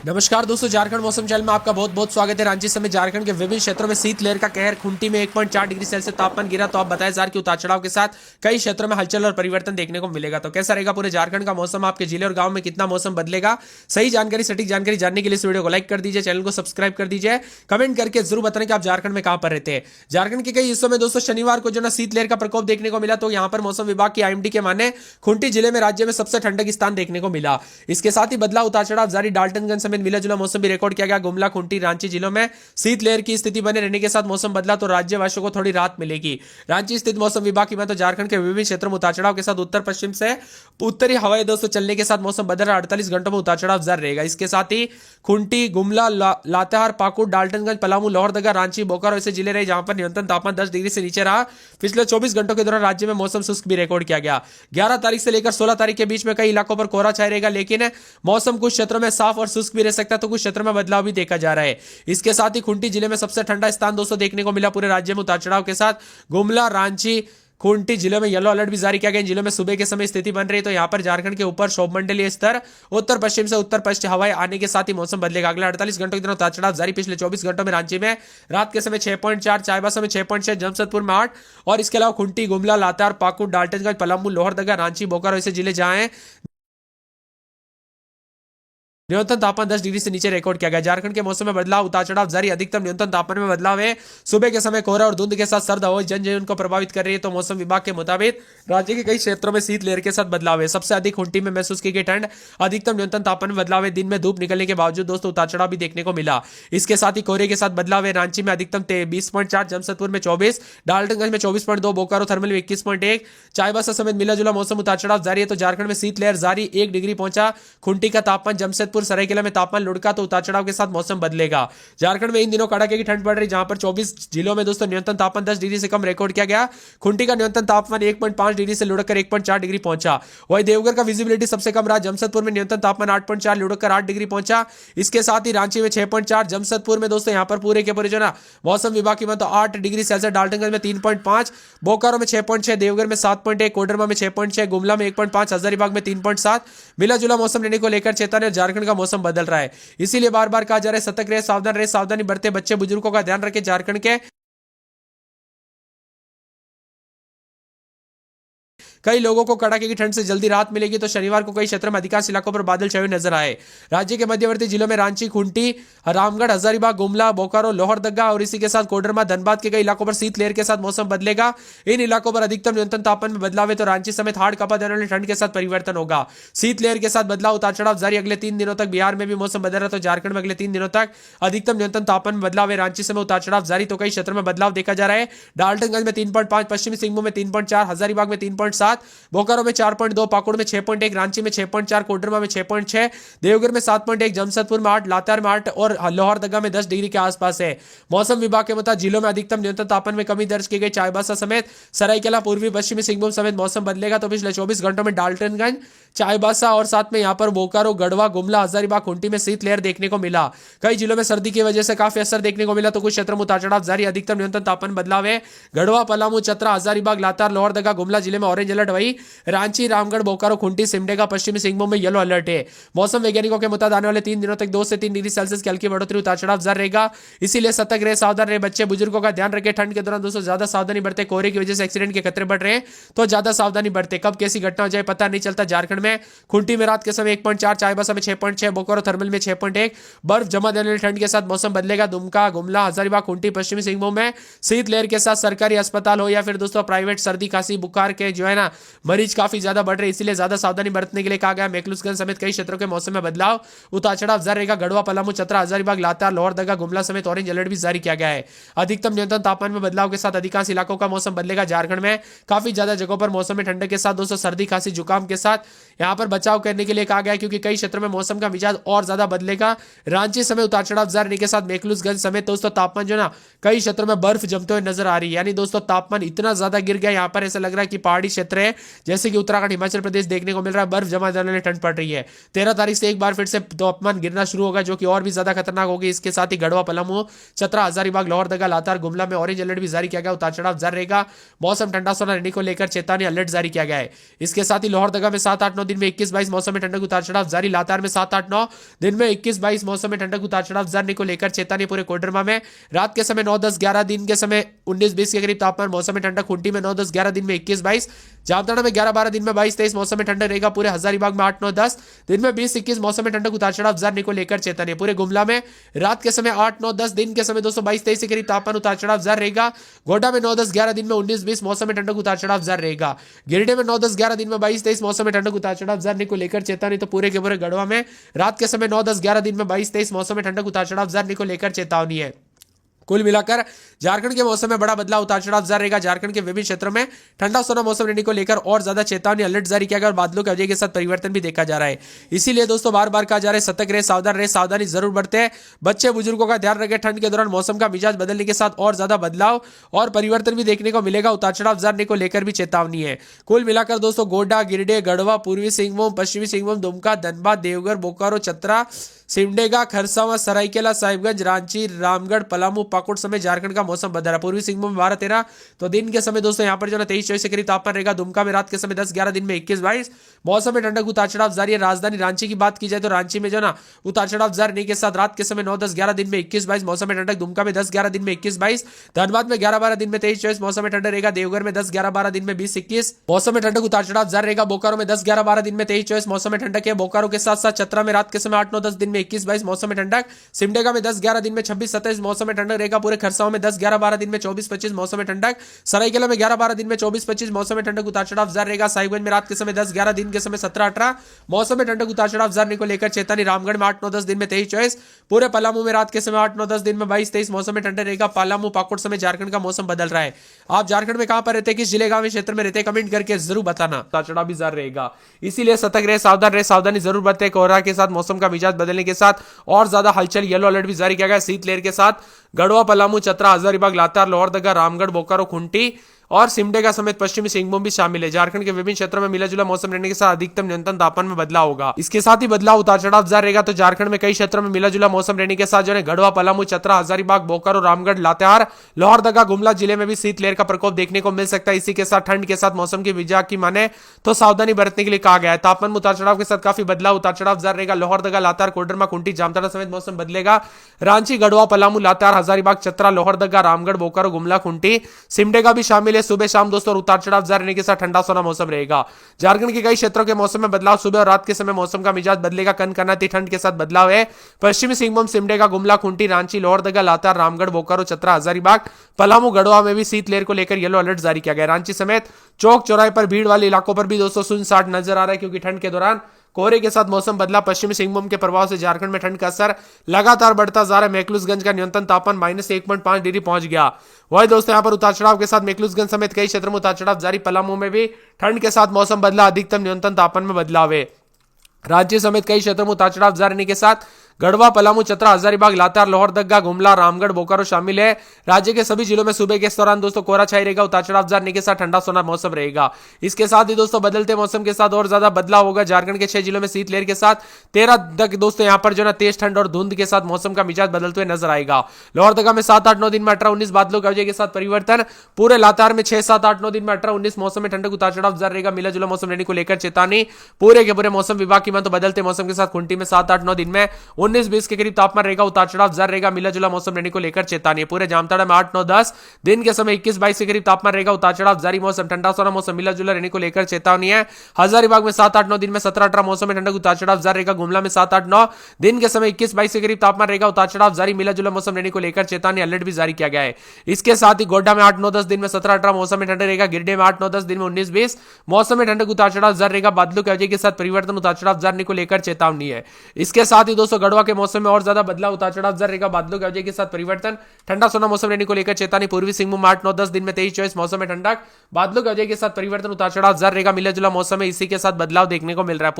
नमस्कार दोस्तों, झारखंड मौसम चैनल में आपका बहुत बहुत स्वागत है। रांची समेत झारखंड के विभिन्न क्षेत्रों में शीतलहर का कहर। खूंटी में 1.4 डिग्री सेल्सियस तापमान गिरा। तो आप बताएं जार की उतार चढ़ाव के साथ कई क्षेत्रों में हलचल और परिवर्तन देखने को मिलेगा। तो कैसा रहेगा पूरे झारखंड का मौसम, आपके जिले और गांव में कितना मौसम बदलेगा, सही जानकारी सटीक जानकारी जानने के लिए इस वीडियो को लाइक कर दीजिए, चैनल को सब्सक्राइब कर दीजिए, कमेंट करके जरूर बताएं कि आप झारखंड में कहां पर रहते हैं। झारखंड के कई हिस्सों में दोस्तों शनिवार को जो ना शीतलहर का प्रकोप देखने को मिला। तो यहां पर मौसम विभाग की आईएमडी के माने खूंटी जिले में राज्य में सबसे ठंडक स्थान देखने को मिला। इसके साथ ही बदला उतार चढ़ाव जारी। डाल्टनगंज समेत मिला जुला मौसम भी रिकॉर्ड किया गया। गुमला, खूंटी, रांची जिलों में शीतलहर की स्थिति बने रहने के साथ मौसम बदला तो राज्यवासियों को थोड़ी राहत मिलेगी। रांची स्थित मौसम विभाग की तो झारखंड के विभिन्न क्षेत्रों में उतार चढ़ाव के साथ उत्तर पश्चिम से उत्तरी हवाएं दोस्तों चलने के साथ मौसम बदल रहा। 48 घंटों में उतार चढ़ाव जारी रहेगा। इसके साथ ही खूंटी, गुमला, लातेहार, पाकुड़, डाल्टनगंज, पलामू, लोहरदगा, रांची, बोकारो ऐसे जिले रहे जहां पर न्यूनतम तापमान 10 डिग्री से नीचे रहा। पिछले 24 घंटों के दौरान राज्य में मौसम शुष्क भी रिकॉर्ड किया गया। 11 तारीख से लेकर 16 तारीख के बीच में कई इलाकों पर कोहरा छाया रहेगा, लेकिन मौसम कुछ क्षेत्रों में साफ और शुष्क भी रह सकता है, तो कुछ क्षेत्रों में बदलाव भी देखा जा रहा है। इसके साथ ही खूंटी जिले में सबसे ठंडा स्थान दोस्तों देखने को मिला पूरे राज्य में उतार चढ़ाव के साथ। गुमला, रांची, खूंटी जिलों में येलो अलर्ट भी जारी किया गया। इन जिलों में सुबह के समय स्थिति बन रही है। तो यहां पर झारखंड के ऊपर शोभमंडलीय स्तर उत्तर पश्चिम से उत्तर पश्चिम हवाएं आने के साथ ही मौसम बदलेगा। अगले 48 घंटों के दौरान उतार चढ़ाव जारी। पिछले 24 घंटों में रांची में रात के समय 6.4, चाईबासा में 6.6, जमशेदपुर में 8 और इसके अलावा खूंटी, गुमला, लातेहार, पाकुड़, डाल्टनगंज, पलामू, लोहरदगा, रांची, बोकारो ऐसे जिले जहां हैं न्यूनतम तापमान 10 डिग्री से नीचे रिकॉर्ड किया गया। झारखंड के मौसम में बदलाव, उतार चढ़ाव जारी। अधिकतम न्यूनतम तापमान में बदलाव है। सुबह के समय कोहरा और धुंध के साथ सर्द हवाएं जनजीवन को प्रभावित कर रही है। तो मौसम विभाग के मुताबिक राज्य के कई क्षेत्रों में शीतलहर के साथ बदलाव है। सबसे अधिक खूंटी में महसूस की गई ठंड। अधिकतम न्यूनतम तापमान में बदलाव है। दिन में धूप निकलने के बावजूद दोस्तों उतार चढ़ाव भी देखने को मिला। इसके साथ ही कोहरे के साथ बदलाव है। रांची में अधिकतम 20.4, जमशेदपुर में 24, डाल्टनगंज में 24.2, बोकारो थर्मल में 21.1, चाईबासा समेत मिला जुला मौसम उतार चढ़ाव जारी है। तो झारखंड में शीतलहर जारी। 1 डिग्री पहुंचा खूंटी का तापमान। जमशेदपुर, सरायकेला में तापमान लुढ़का। तो उतार चढ़ाव के साथ मौसम बदलेगा। झारखंड में इन दिनों कड़ाके की ठंड पड़ रही, जहां पर 24 जिलों में दोस्तों न्यूनतम तापमान 10 डिग्री से कम रिकॉर्ड किया गया। खूंटी का न्यूनतम तापमान 1.5 डिग्री से लुढ़कर 1.4 डिग्री पहुंचा। वहीं देवघर का विजिबिलिटी सबसे कम रहा। जमशेदपुर में न्यूनतम तापमान 8.4 लुढ़कर 8 डिग्री पहुंचा। इसके साथ ही रांची में 6.4, जमशेदपुर में दोस्तों यहां पर पूरे के पूरे जो ना मौसम विभाग की 8 डिग्री सेल्सियस, डाल्टनगंज में 3.5, बोकारो में 6.6, देवघर में 7.1, कोडरमा में 6.6, गुमला में 1.5, हजारीबाग में 3.7 मिला जुला मौसम रहने को लेकर चेतावनी। झारखंड का मौसम बदल रहा है, इसीलिए बार बार कहा जा रहा है सतर्क रहे, सावधान रहे, सावधानी बरते। बच्चे बुजुर्गों का ध्यान रखें। झारखंड के कई लोगों को कड़ाके की ठंड से जल्दी राहत मिलेगी। तो शनिवार को कई क्षेत्रों में अधिकांश इलाकों पर बादल छाए हुए नजर आए। राज्य के मध्यवर्ती जिलों में रांची, खूंटी, रामगढ़, हजारीबाग, गुमला, बोकारो, लोहरदगा और इसी के साथ कोडरमा, धनबाद के कई इलाकों पर शीतलहर के साथ मौसम बदलेगा। इन इलाकों पर अधिकतम न्यूनतम तापमान में बदलाव है। तो रांची समेत हाड़ कांपा देने वाली ठंड के साथ परिवर्तन होगा। शीतलहर के साथ बदलाव, उतार चढ़ाव जारी। अगले 3 दिनों तक बिहार में भी मौसम बदल रहा। तो झारखंड में अगले 3 दिनों तक अधिकतम न्यूनतम तापमान में बदलाव है। रांची समेत उतार चढ़ाव जारी। तो कई क्षेत्रों में बदलाव देखा जा रहा है। डाल्टनगंज में 3.5, पश्चिमी सिंहभूम में 3.4, हजारीबाग में 3.7, बोकारो में 4.2, पाकुड़ में 6.1, रांची में 6.4, कोडरमा में 6.6, देवघर में 7.1, जमशेदपुर में 8, लातेहार में 8 और लोहरदगा में 10 डिग्री के आसपास है। मौसम विभाग के मुताबिक जिलों में अधिकतम न्यूनतम तापमान में कमी दर्ज की गई। चाईबासा समेत सरायकेला, पूर्वी पश्चिमी सिंहभूम समेत मौसम बदलेगा। तो पिछले 24 घंटों में डाल्टनगंज, चाईबासा और साथ में यहां पर बोकारो, गढ़वा, गुमला, हजारीबाग, खूंटी में शीतलहर देखने को मिला। कई जिलों में सर्दी की वजह से काफी असर देखने को मिला। तो कुछ क्षेत्रों में उतार चढ़ाव जारी। अधिकतम न्यूनतम तापमान बदलाव है। गढ़वा, पलामू, चतरा, हजारीबाग, लातेहार, लोहरदगा, गुमला जिले में ऑरेंज अलर्ट। वही रांची, रामगढ़, बोकारो, खूंटी, सिमडेगा, पश्चिमी सिंहभूम में येलो अलर्ट है। मौसम वैज्ञानिकों के मुताबिक आने वाले 3 दिनों तक 2 से 3 डिग्री सेल्सियस की हल्की बढ़ोतरी, उतार चढ़ाव जारी रहेगा। इसीलिए सतर्क रहे, सावधान रहे। बच्चे बुजुर्गों का ध्यान रखें। ठंड के दौरान दोस्तों ज्यादा सावधानी बरते। कोहरे की वजह से एक्सीडेंट के खतरे बढ़ रहे हैं, तो ज्यादा सावधानी बरते। कब कैसी घटना हो जाए पता नहीं चलता। झारखंड में खूंटी में रात के समय 1.4, चाईबासा में 6.6, बोकारो थर्मल में 6.1 बर्फ जमा देने वाली ठंड के साथ मौसम बदलेगा। दुमका, गुमला, हजारीबाग, खूंटी, पश्चिमी सिंहभूम में शीतलहर के साथ सरकारी अस्पताल हो या फिर दोस्तों प्राइवेट, सर्दी, खांसी, बुखार के जो है ना मरीज काफी ज्यादा बढ़ रहे, इसीलिए ज्यादा सावधानी बरतने के लिए कहा गया। मेकलुस्गंज समेत कई क्षेत्रों के मौसम में बदलाव, उतार चढ़ाव जारी रहेगा। गढ़वा, पलामू, चतरा, हजारीबाग, लातेहार, लोहरदगा, गुमला समेत ऑरेंज अलर्ट भी जारी किया गया है। अधिकतम न्यूनतम तापमान में बदलाव के साथ अधिकांश इलाकों का मौसम बदलेगा। झारखंड में काफी ज्यादा जगहों पर मौसम में ठंडक के साथ दोस्तों सर्दी, खांसी, जुकाम के साथ यहां पर बचाव करने के लिए कहा गया, क्योंकि कई क्षेत्रों में मौसम का मिजाज और ज्यादा बदलेगा। रांची समेत उतार चढ़ाव जारी रहने के साथ मेकलुस्गंज समेत दोस्तों तापमान जो ना कई क्षेत्रों में बर्फ जमते हुए नजर आ रही है। यानी दोस्तों तापमान इतना ज्यादा गिर गया, यहां पर ऐसा लग रहा है कि पहाड़ी क्षेत्र क्षेत्र है जैसे कि उत्तराखंड, हिमाचल प्रदेश देखने को मिल रहा है बर्फ जमा जाने वाली ठंड पड़ रही है। 13 तारीख से एक बार फिर से तापमान गिरना शुरू होगा जो कि और भी ज्यादा खतरनाक होगी। इसके साथ ही गढ़वा, पलामू, चतरा, हजारीबाग, लोहरदगा, लातार, गुमला में ऑरेंज अलर्ट भी जारी किया गया। उतार चढ़ाव जारी रहेगा। मौसम ठंडा सोना रहने को लेकर चेतावनी अलर्ट जारी किया गया है। इसके साथ ही लोहरदगा में 7-8-9 दिन में 21-22 मौसम में ठंडक उतार चढ़ाव जारी। लातार में 7-8-9 दिन में 21-22 मौसम में ठंडक उतार चढ़ाव जारी को लेकर चेतावनी। पूरे कोडरमा में रात के समय 9-10-11 दिन के समय 19-20 के करीब तापमान। मौसम में ठंडक खूंटी में 9-10-11 दिन में 21-22, जामताड़ा में 11-12 दिन में 22-23 मौसम में ठंडक रहेगा। पूरे हजारीबाग में 8-9-10 दिन में 20-21 मौसम में ठंडक उतार चढ़ाव जारी को लेकर चेतावनी। पूरे गुमला में रात के समय 8-9-10 दिन के समय 222-23 के करीब तापमान उतार चढ़ाव जारी रहेगा। गोड्डा में 9-10-11 दिन में 19-20 मौसम में ठंडक उतार चढ़ाव जारी रहेगा। गिरिडीह में 9-10-11 दिन में 22-23 मौसम में ठंडक उतार चढ़ाव जारी को लेकर चेतावनी। तो पूरे के पूरे गढ़वा में रात के समय 9-10-11 दिन में 22-23 मौसम में ठंडक उतार चढ़ाव जारी को लेकर चेतावनी है। कुल मिलाकर झारखंड के मौसम में बड़ा बदलाव, उतार चढ़ाव जारी रहेगा। झारखंड के विभिन्न क्षेत्रों में ठंडा सोना मौसम रहने को लेकर और ज्यादा चेतावनी अलर्ट जारी किया गया और बादलों की वजह के साथ परिवर्तन भी देखा जा रहा है। इसीलिए दोस्तों बार बार कहा जा रहा है सतर्क रहे, सावधान रहे, सावधानी जरूर बरते। बच्चे बुजुर्गों का ध्यान रखें। ठंड के दौरान मौसम का मिजाज बदलने के साथ और ज्यादा बदलाव और परिवर्तन भी देखने को मिलेगा। उतार चढ़ाव जारी को लेकर भी चेतावनी है। कुल मिलाकर दोस्तों गोड्डा, गिरिडीह, गढ़वा, पूर्वी सिंहभूम, पश्चिमी सिंहभूम, दुमका, धनबाद, देवघर, बोकारो, चतरा, सिमडेगा, खरसावां, सरायकेला, साहिबगंज, रांची, रामगढ़, पलामू, पाकुड़ समेत झारखंड का मौसम बदल रहा है। पूर्वी सिंहभूम में 12-13 तो दिन के समय दोस्तों यहाँ पर जो है 23-24 के करीब तापमान रहेगा। दुमका में रात के समय 10-11 दिन में 21-22 मौसम में ठंडक उतार चढ़ाव जारी है। राजधानी रांची की बात की जाए तो रांची में जो ना उतार चढ़ाव जारी रहने के साथ रात के समय 9-10-11 दिन में 21-22 मौसम में ठंडक। दुमका में 10-11 दिन में 21-22, धनबाद में 11-12 दिन में 23-24 मौसम में ठंडक रहेगा। देवघर में 10-11-12 दिन में 20-21 मौसम में ठंडक उतार चढ़ाव जारी रहेगा। बोकारो में 10-11-12 दिन में 23-24 मौसम में ठंडक है। बोकारो के साथ साथ चतरा में रात के समय 8-9-10 दिन में 21-22 मौसम में ठंडक। सिमडेगा में 10-11 दिन में 26-27 मौसम में ठंडक रहेगा। पूरे खरसावां में 10-11-12 दिन में 24-25 मौसम में ठंडक। सरायकेला में 11-12 दिन में 24-25 मौसम में ठंडक उतार चढ़ाव जारी रहेगा। साहिबगंज में रात के समय 10-11 दिन के समय 17-18 मौसम में ठंडक उतार चढ़ाव जारी को लेकर चेतावनी। रामगढ़ में 8-9-10 दिन में 23-24, पूरे पलामू में रात के समय 8-9-10 दिन में 22-23 मौसम में ठंडक रहेगा। पलामू, पाकुड़ समेत झारखंड का मौसम बदल रहा है। आप झारखंड में कहां पर रहते हैं, किस जिले गांव क्षेत्र में रहते हैं, कमेंट करके जरूर बताना। उतार चढ़ाव भी जारी रहेगा, इसीलिए सतर्क रहे, सावधान रहे, सावधानी जरूर बरते। कोहरा के साथ मौसम का मिजाज बदलने के साथ और ज्यादा हलचल, येलो अलर्ट भी जारी किया गया। शीतलहर के साथ गढ़वा, पलामू, चतरा, हजारीबाग, लातार, लोहरदगा, रामगढ़, बोकारो, खूंटी और सिमडेगा समेत पश्चिमी सिंहभूम भी शामिल है। झारखंड के विभिन्न क्षेत्रों में मिला जुला मौसम रहने के साथ अधिकतम न्यूनतम तापमान में बदलाव होगा। इसके साथ ही बदलाव, उतार चढ़ाव जारी रहेगा। तो झारखंड में कई क्षेत्रों में मिला जुला मौसम रहने के साथ जो है गढ़वा, पलामू, चतरा, हजारीबाग, बोकारो, रामगढ़, लातेहार, लोहरदगा, गुमला जिले में भी शीतलहर का प्रकोप देखने को मिल सकता है। इसी के साथ ठंड के साथ मौसम की मिजाज की माने तो सावधानी बरतने के लिए कहा गया है। तापमान में उतार चढ़ाव के साथ काफी बदलाव, उतार चढ़ाव जारी रहेगा। लोहरदगा, लातार, कोडरमा, खूंटी, जामताड़ा समेत मौसम बदलेगा। रांची, गढ़वा, पलामू, लातेहार, हजारीबाग, चतरा, लोहरदगा, रामगढ़, बोकारो, गुमला, खूंटी, सिमडेगा भी शामिल है। सुबह शाम दोस्तों उतार चढ़ाव जारी रहने के साथ ठंडा सोना मौसम रहेगा। झारखंड के कई क्षेत्रों के मौसम में बदलाव, सुबह और रात के समय मौसम का मिजाज बदलेगा। कनकनाती ठंड के साथ बदलाव है। पश्चिमी सिंहभूम, सिमडेगा, गुमला, खूंटी, रांची, लोहरदगा, लातार, रामगढ़, बोकारो, चतरा, हजारीबाग, पलामू, गढ़वा में भी शीतलहर को लेकर येलो अलर्ट जारी किया गया। रांची समेत चौक चौराहे पर, भीड़ वाले इलाकों पर भी दोस्तों सुनसान नजर आ रहा है क्योंकि ठंड के दौरान कोहरे के साथ मौसम बदला। पश्चिमी सिंहभूम के प्रभाव से झारखंड में ठंड का असर लगातार बढ़ता जा रहा है। मैकलुसगंज का न्यूनतम तापमान -1.5 डिग्री पहुंच गया। वही दोस्तों यहाँ पर उतार चढ़ाव के साथ मैकलुसगंज समेत कई क्षेत्रों में उतार चढ़ाव जारी। पलामू में भी ठंड के साथ मौसम बदला, अधिकतम न्यूनतम तापमान में बदलाव है। राज्य समेत कई क्षेत्रों में उतार चढ़ाव जारी रहने के साथ गढ़वा, पलामू, चतरा, हजारीबाग, लातार, लोहरदगा, गुमला, रामगढ़, बोकारो शामिल है। राज्य के सभी जिलों में सुबह के दौरान दोस्तों कोहरा छाई रहेगा। उतार चढ़ाव जारी के साथ ठंडा सोना मौसम रहेगा। इसके साथ ही दोस्तों बदलते मौसम के साथ और ज्यादा बदलाव होगा। झारखंड के 6 जिलों में शीतलहर के साथ 13 तक दोस्तों यहाँ पर जो है तेज ठंड और धुंध के साथ मौसम का मिजाज बदलते हुए नजर आएगा। लोहरदगा में 7-8-9 दिन में 18-19 बादलों की वजह के साथ परिवर्तन। पूरे लातार में 6-7-8-9 दिन में 18-19 मौसम में ठंडक, उतार चढ़ाव जारी रहेगा। मिला जुला मौसम रहने को लेकर चेतावनी। पूरे के पूरे मौसम विभाग की माने तो बदलते मौसम के साथ खूंटी में 7-8-9 दिन में 19-20 के करीब तापमान रहेगा। उतार चढ़ाव जारी रहेगा। मिला जुला मौसम रहने को लेकर चेतावनी। पूरे जामताड़ा में 8-9-10 दिन के समय 21-22 के करीब तापमान रहेगा। उतार चढ़ाव जारी, मौसम ठंडा सोना मौसम मिला जुला रहने को लेकर चेतावनी है। हजारीबाग में 7-8-9 दिन में 17-18 मौसम में ठंडक, उतार चढ़ाव जारी रहेगा। गुमला में 7-8-9 दिन के समय 21-22 के करीब तापमान रहेगा। उतार चढ़ाव जारी, मिला जुला मौसम रहने को लेकर चेतावनी अलर्ट भी जारी किया गया है। इसके साथ ही गोड्डा में 8-9-10 दिन में 17-18 मौसम में ठंडक रहेगा। गिरिडीह में 8-9-10 दिन में 19-20 मौसम में ठंडक, उतार चढ़ाव जारी रहेगा। बादलों की वजह के साथ परिवर्तन, उतार चढ़ाव जारी को लेकर चेतावनी है। इसके साथ ही दोस्तों गढ़वा के मौसम में और ज्यादा बदलाव, उतार चढ़ाव जारी रहेगा। बादलों की वजह के साथ परिवर्तन, ठंडा सोना मौसम रहने को लेकर चेतावनी। पूर्वी सिंहभूम 8-9-10 दिन में 23-24 मौसम में ठंडक, बादलों की वजह के साथ परिवर्तन, उतार चढ़ाव जारी रहेगा। मिला जुला मौसम में इसी के साथ बदलाव देखने को मिल रहा है।